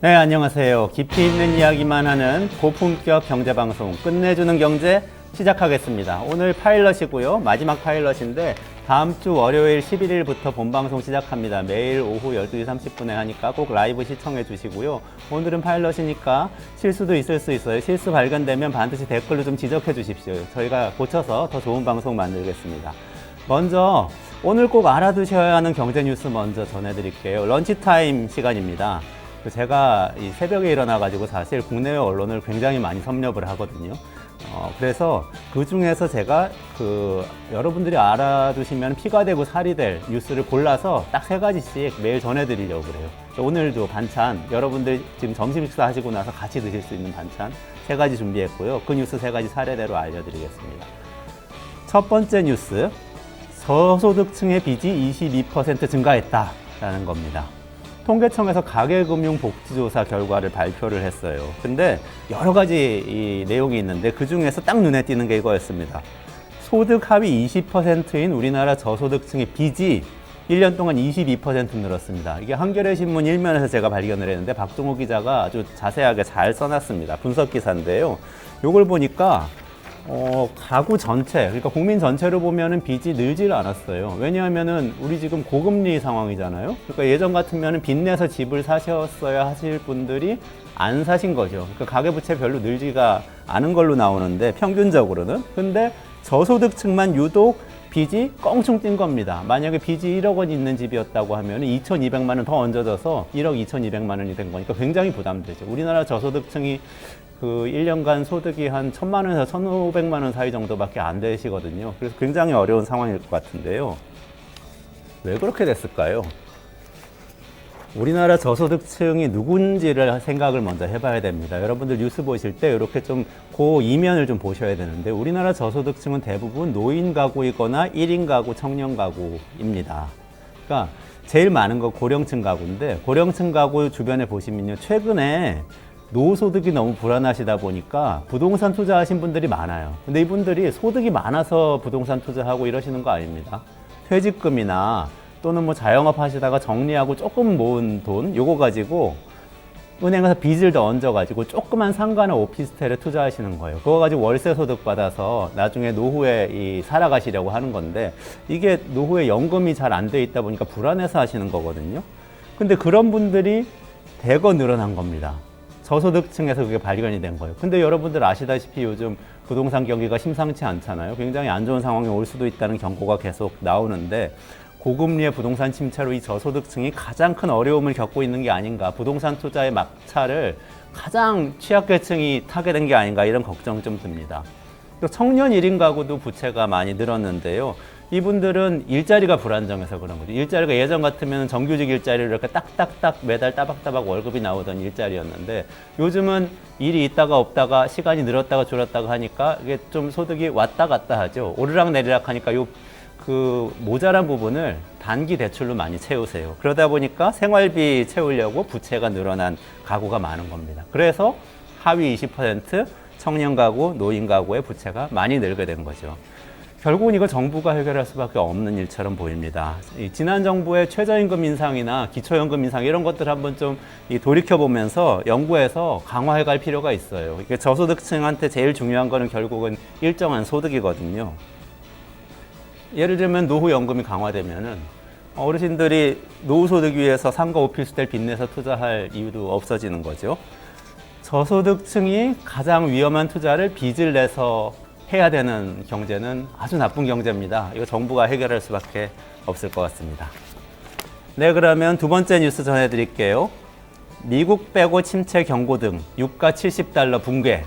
네, 안녕하세요. 깊이 있는 이야기만 하는 고품격 경제방송 끝내주는 경제 시작하겠습니다. 오늘 파일럿이고요. 마지막 파일럿인데 다음 주 월요일 11일부터 본방송 시작합니다. 매일 오후 12시 30분에 하니까 꼭 라이브 시청해 주시고요. 오늘은 파일럿이니까 실수도 있을 수 있어요. 실수 발견되면 반드시 댓글로 좀 지적해 주십시오. 저희가 고쳐서 더 좋은 방송 만들겠습니다. 먼저 오늘 꼭 알아두셔야 하는 경제 뉴스 먼저 전해드릴게요. 런치타임 시간입니다. 제가 이 새벽에 일어나가지고 사실 국내외 언론을 굉장히 많이 섭렵을 하거든요. 그래서 그 중에서 제가 여러분들이 알아두시면 피가 되고 살이 될 뉴스를 골라서 딱 3가지씩 매일 전해드리려고 그래요. 오늘도 반찬, 여러분들 지금 점심 식사 하시고 나서 같이 드실 수 있는 반찬 3가지 준비했고요. 그 뉴스 3가지 사례대로 알려드리겠습니다. 첫 번째 뉴스, 저소득층의 빚이 22% 증가했다라는 겁니다. 통계청에서 가계금융복지조사 결과를 발표를 했어요. 근데 여러 가지 이 내용이 있는데 그 중에서 딱 눈에 띄는 게 이거였습니다. 소득 하위 20%인 우리나라 저소득층의 빚이 1년 동안 22% 늘었습니다. 이게 한겨레 신문 1면에서 제가 발견을 했는데 박종호 기자가 아주 자세하게 잘 써놨습니다. 분석 기사인데요. 요걸 보니까 가구 전체, 그러니까 국민 전체로 보면은 빚이 늘질 않았어요. 왜냐하면은 우리 지금 고금리 상황이잖아요. 그러니까 예전 같으면은 빚 내서 집을 사셨어야 하실 분들이 안 사신 거죠. 그러니까 가계부채 별로 늘지가 않은 걸로 나오는데 평균적으로는. 근데 저소득층만 유독 빚이 껑충 뛴 겁니다. 만약에 빚이 1억 원 있는 집이었다고 하면 2,200만 원 더 얹어져서 1억 2,200만 원이 된 거니까 굉장히 부담되죠. 우리나라 저소득층이 1년간 소득이 한 1,000만 원에서 1,500만 원 사이 정도밖에 안 되시거든요. 그래서 굉장히 어려운 상황일 것 같은데요. 왜 그렇게 됐을까요? 우리나라 저소득층이 누군지를 생각을 먼저 해봐야 됩니다. 여러분들 뉴스 보실 때 이렇게 좀 그 이면을 좀 보셔야 되는데 우리나라 저소득층은 대부분 노인 가구이거나 1인 가구, 청년 가구입니다. 그러니까 제일 많은 거 고령층 가구인데 고령층 가구 주변에 보시면요. 최근에 노후소득이 너무 불안하시다 보니까 부동산 투자하신 분들이 많아요. 근데 이분들이 소득이 많아서 부동산 투자하고 이러시는 거 아닙니다. 퇴직금이나 또는 뭐 자영업 하시다가 정리하고 조금 모은 돈 요거 가지고 은행에서 빚을 더 얹어가지고 조그만 상가나 오피스텔에 투자하시는 거예요. 그거 가지고 월세 소득 받아서 나중에 노후에 살아가시려고 하는 건데 이게 노후에 연금이 잘 안 돼 있다 보니까 불안해서 하시는 거거든요. 근데 그런 분들이 대거 늘어난 겁니다. 저소득층에서 그게 발견이 된 거예요. 근데 여러분들 아시다시피 요즘 부동산 경기가 심상치 않잖아요. 굉장히 안 좋은 상황이 올 수도 있다는 경고가 계속 나오는데 고금리의 부동산 침체로 이 저소득층이 가장 큰 어려움을 겪고 있는 게 아닌가, 부동산 투자의 막차를 가장 취약계층이 타게 된 게 아닌가 이런 걱정 좀 듭니다. 또 청년 1인 가구도 부채가 많이 늘었는데요. 이분들은 일자리가 불안정해서 그런 거죠. 일자리가 예전 같으면 정규직 일자리로 이렇게 딱딱딱 매달 따박따박 월급이 나오던 일자리였는데 요즘은 일이 있다가 없다가 시간이 늘었다가 줄었다가 하니까 이게 좀 소득이 왔다 갔다 하죠. 오르락 내리락 하니까 모자란 부분을 단기 대출로 많이 채우세요. 그러다 보니까 생활비 채우려고 부채가 늘어난 가구가 많은 겁니다. 그래서 하위 20% 청년 가구, 노인 가구의 부채가 많이 늘게 된 거죠. 결국은 이걸 정부가 해결할 수밖에 없는 일처럼 보입니다. 지난 정부의 최저임금 인상이나 기초연금 인상 이런 것들 한번 좀 돌이켜보면서 연구해서 강화해 갈 필요가 있어요. 이게 저소득층한테 제일 중요한 거는 결국은 일정한 소득이거든요. 예를 들면 노후연금이 강화되면은 어르신들이 노후소득 위해서 상가 오피스텔 빚내서 투자할 이유도 없어지는 거죠. 저소득층이 가장 위험한 투자를 빚을 내서 해야 되는 경제는 아주 나쁜 경제입니다. 이거 정부가 해결할 수밖에 없을 것 같습니다. 네, 그러면 두 번째 뉴스 전해드릴게요. 미국 빼고 침체 경고 등 유가 70달러 붕괴,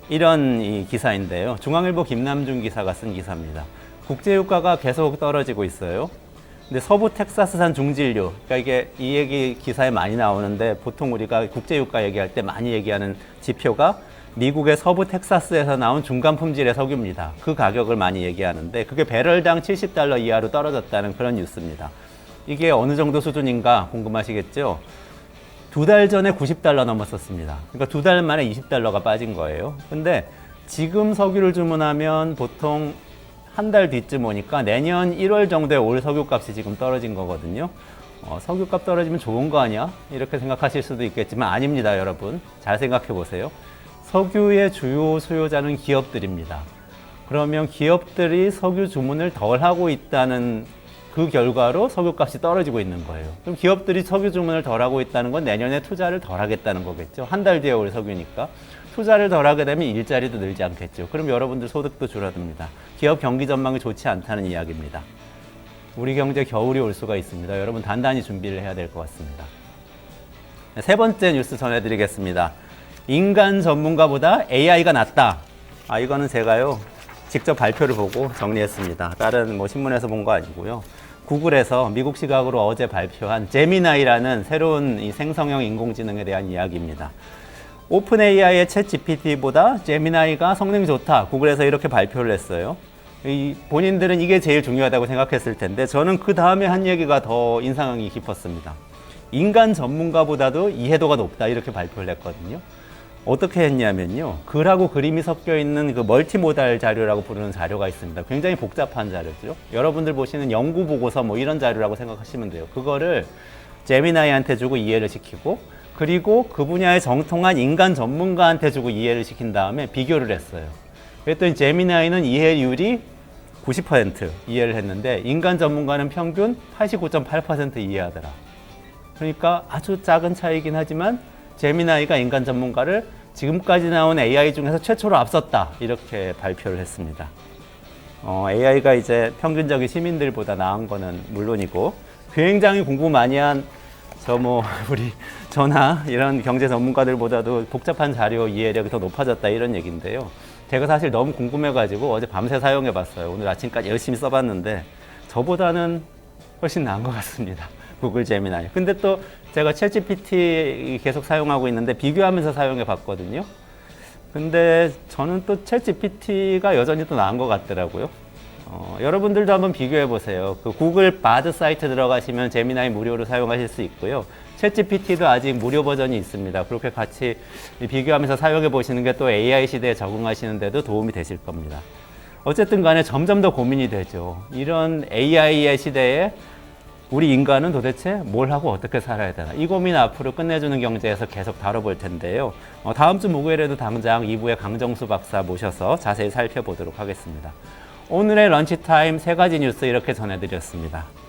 이런 이 기사인데요. 중앙일보 김남준 기사가 쓴 기사입니다. 국제유가가 계속 떨어지고 있어요. 근데 서부 텍사스산 중진류, 그러니까 이게 이 얘기 기사에 많이 나오는데 보통 우리가 국제유가 얘기할 때 많이 얘기하는 지표가 미국의 서부 텍사스에서 나온 중간 품질의 석유입니다. 그 가격을 많이 얘기하는데 그게 배럴당 70달러 이하로 떨어졌다는 그런 뉴스입니다. 이게 어느 정도 수준인가 궁금하시겠죠? 2달 전에 90달러 넘었었습니다. 그러니까 2달 만에 20달러가 빠진 거예요. 근데 지금 석유를 주문하면 보통 한 달 뒤쯤 오니까 내년 1월 정도에 올 석유값이 지금 떨어진 거거든요. 석유값 떨어지면 좋은 거 아니야? 이렇게 생각하실 수도 있겠지만 아닙니다, 여러분. 잘 생각해 보세요. 석유의 주요 수요자는 기업들입니다. 그러면 기업들이 석유 주문을 덜 하고 있다는 그 결과로 석유값이 떨어지고 있는 거예요. 그럼 기업들이 석유 주문을 덜 하고 있다는 건 내년에 투자를 덜 하겠다는 거겠죠. 한 달 뒤에 올 석유니까. 투자를 덜 하게 되면 일자리도 늘지 않겠죠. 그럼 여러분들 소득도 줄어듭니다. 기업 경기 전망이 좋지 않다는 이야기입니다. 우리 경제 겨울이 올 수가 있습니다. 여러분 단단히 준비를 해야 될 것 같습니다. 세 번째 뉴스 전해드리겠습니다. 인간 전문가보다 AI가 낫다. 이거는 제가요 직접 발표를 보고 정리했습니다. 다른 신문에서 본 거 아니고요. 구글에서 미국 시각으로 어제 발표한 제미나이라는 새로운 이 생성형 인공지능에 대한 이야기입니다. 오픈 AI의 챗 GPT보다 제미나이가 성능이 좋다. 구글에서 이렇게 발표를 했어요. 본인들은 이게 제일 중요하다고 생각했을 텐데 저는 그 다음에 한 얘기가 더 인상이 깊었습니다. 인간 전문가보다도 이해도가 높다 이렇게 발표를 했거든요. 어떻게 했냐면요. 글하고 그림이 섞여 있는 그 멀티모달 자료라고 부르는 자료가 있습니다. 굉장히 복잡한 자료죠. 여러분들 보시는 연구 보고서 이런 자료라고 생각하시면 돼요. 그거를 제미나이한테 주고 이해를 시키고 그리고 그 분야에 정통한 인간 전문가한테 주고 이해를 시킨 다음에 비교를 했어요. 그랬더니 제미나이는 이해율이 90% 이해를 했는데 인간 전문가는 평균 89.8% 이해하더라. 그러니까 아주 작은 차이긴 하지만 제미나이가 인간 전문가를 지금까지 나온 AI 중에서 최초로 앞섰다 이렇게 발표를 했습니다. AI가 이제 평균적인 시민들보다 나은 거는 물론이고 굉장히 공부 많이 한 우리 저나 이런 경제 전문가들보다도 복잡한 자료 이해력이 더 높아졌다 이런 얘기인데요. 제가 사실 너무 궁금해가지고 어제 밤새 사용해봤어요. 오늘 아침까지 열심히 써봤는데 저보다는 훨씬 나은 것 같습니다. 구글 제미나이. 근데 또 제가 챗 GPT 계속 사용하고 있는데 비교하면서 사용해봤거든요. 근데 저는 또 챗 GPT가 여전히 또 나은 것 같더라고요. 여러분들도 한번 비교해보세요. 그 구글 바드 사이트 들어가시면 제미나이 무료로 사용하실 수 있고요. 챗 GPT도 아직 무료 버전이 있습니다. 그렇게 같이 비교하면서 사용해 보시는 게 또 AI 시대에 적응하시는 데도 도움이 되실 겁니다. 어쨌든 간에 점점 더 고민이 되죠. 이런 AI의 시대에 우리 인간은 도대체 뭘 하고 어떻게 살아야 되나. 이 고민 앞으로 끝내주는 경제에서 계속 다뤄볼 텐데요. 다음 주 목요일에도 당장 2부에 강정수 박사 모셔서 자세히 살펴보도록 하겠습니다. 오늘의 런치타임 3가지 뉴스 이렇게 전해드렸습니다.